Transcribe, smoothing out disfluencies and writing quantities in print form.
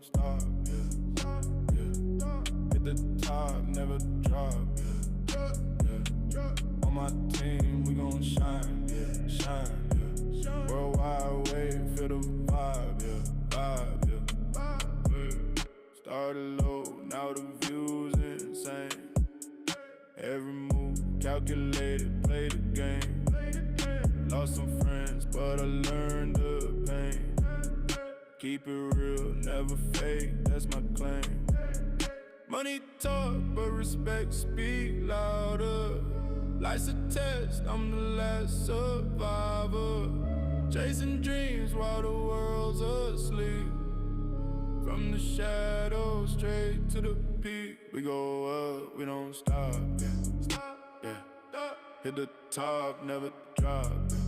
stop, yeah, yeah. Hit the top, never drop, yeah, yeah. On my team, we gon' shine, yeah, shine, yeah. Worldwide wave, feel the vibe, yeah, vibe, yeah. Started low, now the view's insane. Every move calculated, play the game. Lost some friends, but I learned the pain. Keep it real, never fake, that's my claim. Money talk, but respect speak louder. Life's a test, I'm the last survivor. Chasing dreams while the world's asleep. From the shadows straight to the peak. We go up, we don't stop, yeah. Yeah. Hit the top, never drop, yeah.